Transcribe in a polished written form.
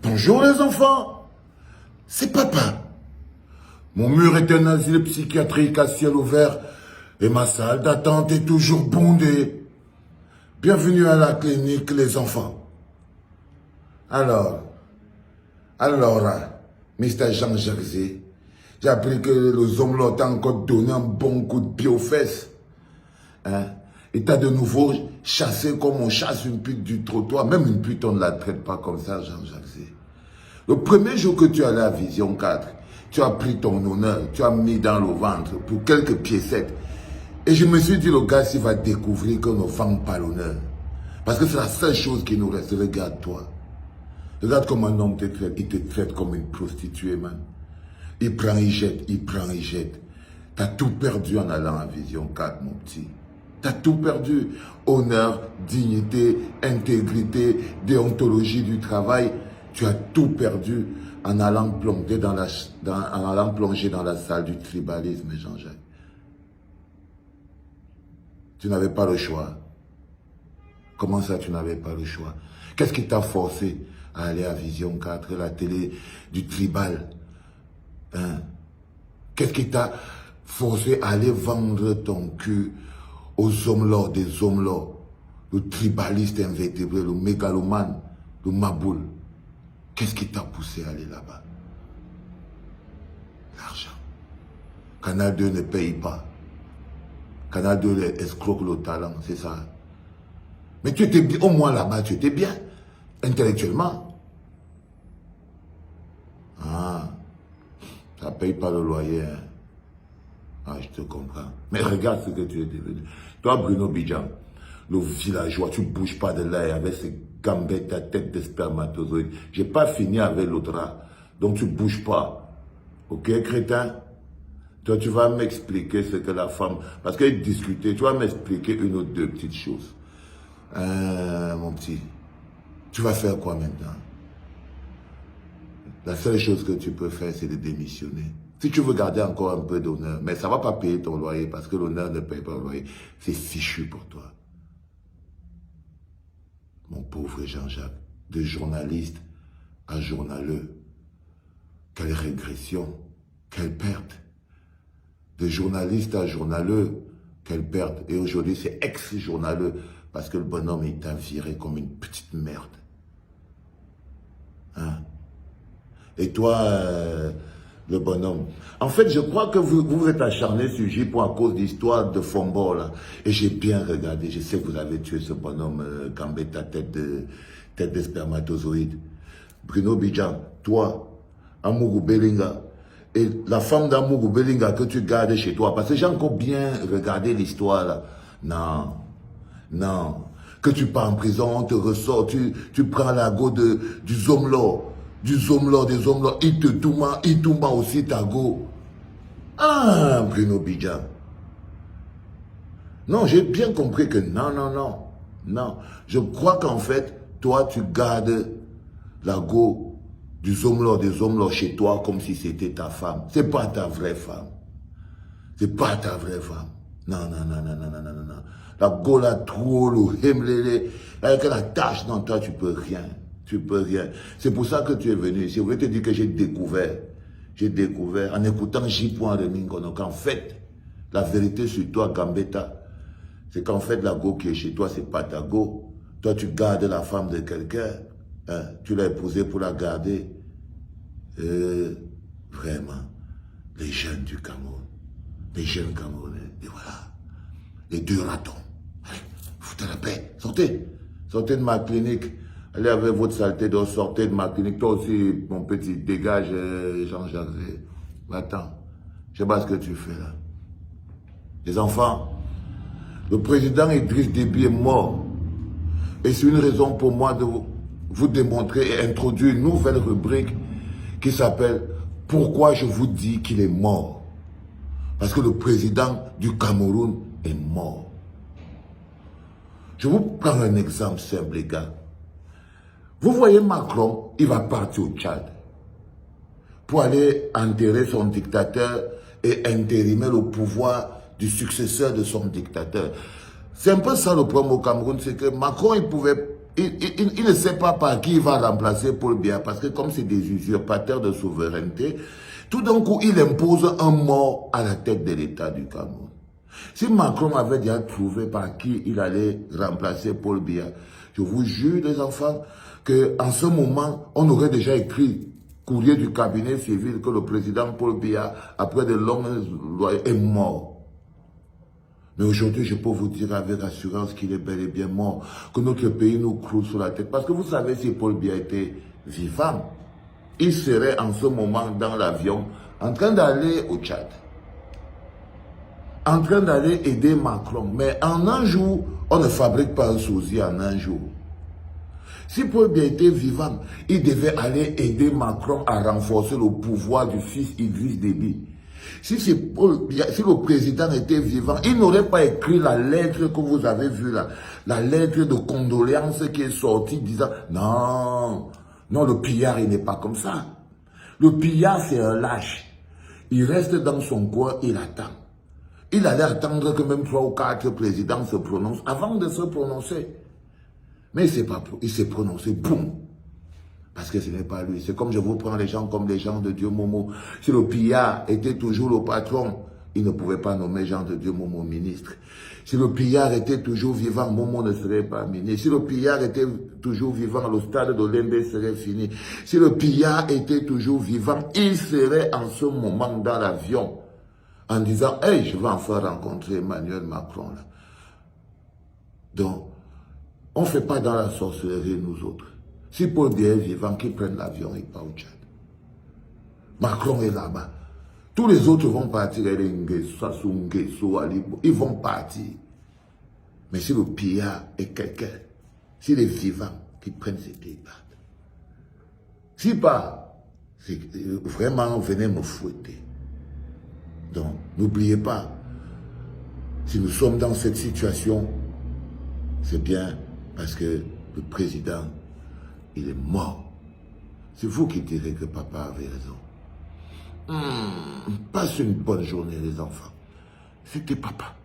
Bonjour les enfants, c'est papa. Mon mur est un asile psychiatrique à ciel ouvert et ma salle d'attente est toujours bondée. Bienvenue à la clinique les enfants. Alors, Mr. Jean Jersey, j'ai appris que les hommes l'ont encore donné un bon coup de pied aux fesses. Hein? Et t'as de nouveau chassé comme on chasse une pute du trottoir. Même une pute, on ne la traite pas comme ça, Jean Jersey. Le premier jour que tu allais à Vision 4, tu as pris ton honneur, tu as mis dans le ventre pour quelques piécettes. Et je me suis dit, le gars, s'il va découvrir qu'on ne vend pas l'honneur. Parce que c'est la seule chose qui nous reste. Regarde-toi. Regarde comment un homme te traite. Il te traite comme une prostituée, man. Il prend, il jette, il prend, il jette. T'as tout perdu en allant à Vision 4, mon petit. T'as tout perdu. Honneur, dignité, intégrité, déontologie du travail. Tu as tout perdu en allant plonger dans la salle du tribalisme, Jean-Jacques. Tu n'avais pas le choix. Comment ça, tu n'avais pas le choix? Qu'est-ce qui t'a forcé à aller à Vision 4, la télé du tribal? Hein? Qu'est-ce qui t'a forcé à aller vendre ton cul aux hommes-là, des hommes-là? Le tribaliste invétébré, le mégalomane, le maboule. Qu'est-ce qui t'a poussé à aller là-bas? L'argent. Canal 2 ne paye pas. Canal 2 escroque le talent, c'est ça. Mais tu étais bien, au moins là-bas, tu étais bien, intellectuellement. Ah, ça ne paye pas le loyer. Hein. Ah, je te comprends. Mais regarde ce que tu es devenu. Toi, Bruno Bidjan, le villageois, tu ne bouges pas de là avec ces gambettes, ta tête de spermatozoïde. Je n'ai pas fini avec l'autre là. Donc tu ne bouges pas. Ok, crétin? Toi, tu vas m'expliquer ce que la femme... Parce qu'elle discutait, tu vas m'expliquer une ou deux petites choses. Mon petit, tu vas faire quoi maintenant? La seule chose que tu peux faire, c'est de démissionner. Si tu veux garder encore un peu d'honneur, mais ça ne va pas payer ton loyer parce que l'honneur ne paye pas le loyer. C'est fichu pour toi. Mon pauvre Jean-Jacques, de journaliste à journaleux. Quelle régression, quelle perte. De journaliste à journaleux, quelle perte. Et aujourd'hui, c'est ex-journaleux parce que le bonhomme, il t'a viré comme une petite merde. Hein? Et toi, le bonhomme. En fait, je crois que vous êtes acharné sur J-Point à cause d'histoire de Fombo, là. Et j'ai bien regardé. Je sais que vous avez tué ce bonhomme, Gambetta, tête de spermatozoïde. Bruno Bidjan, toi, Amougou Belinga, et la femme d'Amougou Belinga que tu gardes chez toi. Parce que j'ai encore bien regardé l'histoire, là. Non, non. Que tu pars en prison, on te ressort, tu prends la go du Zomlo. Du Zomlo, des Zomlo, il tombe aussi ta go. Ah, Bruno Bidjan. Non, j'ai bien compris que non. Je crois qu'en fait, toi, tu gardes la go du Zomlo, des Zomlo chez toi comme si c'était ta femme. C'est pas ta vraie femme. C'est pas ta vraie femme. Non. La go, la trou, le hemlele, avec la tâche dans toi, tu peux rien. Tu peux rien. C'est pour ça que tu es venu ici. Je voulais te dire que j'ai découvert, en écoutant J-Point de Mingono, qu'en fait, la vérité sur toi, Gambetta, c'est qu'en fait, la go qui est chez toi, c'est pas ta go. Toi, tu gardes la femme de quelqu'un, hein, tu l'as épousée pour la garder. Vraiment, les jeunes du Cameroun, les jeunes Camerounais, et voilà, les deux ratons. Allez, foutez la paix, sortez de ma clinique. Allez avec votre saleté, donc sortez de ma clinique. Toi aussi, mon petit, dégage, Jean-Jacques. Attends, je sais pas ce que tu fais là. Les enfants, le président Idriss Déby est mort. Et c'est une raison pour moi de vous démontrer et introduire une nouvelle rubrique qui s'appelle « Pourquoi je vous dis qu'il est mort ?» Parce que le président du Cameroun est mort. Je vous prends un exemple simple, les gars. Vous voyez Macron, il va partir au Tchad pour aller enterrer son dictateur et intérimer le pouvoir du successeur de son dictateur. C'est un peu ça le problème au Cameroun, c'est que Macron, il ne sait pas par qui il va remplacer Paul Biya, parce que comme c'est des usurpateurs de souveraineté, tout d'un coup, il impose un mort à la tête de l'État du Cameroun. Si Macron avait déjà trouvé par qui il allait remplacer Paul Biya, je vous jure, les enfants, qu'en ce moment, on aurait déjà écrit courrier du cabinet civil que le président Paul Biya, après de longues lois, est mort. Mais aujourd'hui, je peux vous dire avec assurance qu'il est bel et bien mort, que notre pays nous croule sur la tête. Parce que vous savez, si Paul Biya était vivant, il serait en ce moment dans l'avion, en train d'aller au Tchad, en train d'aller aider Macron. Mais en un jour, on ne fabrique pas un sosie en un jour. Si Paul Biya était vivant, il devait aller aider Macron à renforcer le pouvoir du fils Idriss Déby. Si le président était vivant, il n'aurait pas écrit la lettre que vous avez vue là, la lettre de condoléances qui est sortie disant non, non, le pillard il n'est pas comme ça. Le pillard c'est un lâche. Il reste dans son coin, il attend. Il allait attendre que même 3 ou 4 présidents se prononcent avant de se prononcer. Mais il s'est prononcé, boum. Parce que ce n'est pas lui. C'est comme je vous prends les gens comme les gens de Dieu Momo. Si le pillard était toujours le patron, il ne pouvait pas nommer Jean de Dieu Momo ministre. Si le pillard était toujours vivant, Momo ne serait pas ministre. Si le pillard était toujours vivant, le stade de l'Embe serait fini. Si le pillard était toujours vivant, il serait en ce moment dans l'avion en disant « Hey, je vais enfin rencontrer Emmanuel Macron. » là. Donc, on ne fait pas dans la sorcellerie, nous autres. Si Paul Biya est vivant, qu'il prenne l'avion et part au Tchad. Macron est là-bas. Tous les autres vont partir. Ils vont partir. Mais si le pillard est quelqu'un, s'il est vivant, qu'il prenne ses pieds et parte. Si pas, vraiment, venez me fouetter. Donc, n'oubliez pas, si nous sommes dans cette situation, c'est bien parce que le président, il est mort. C'est vous qui direz que papa avait raison. Passe une bonne journée, les enfants. C'était papa.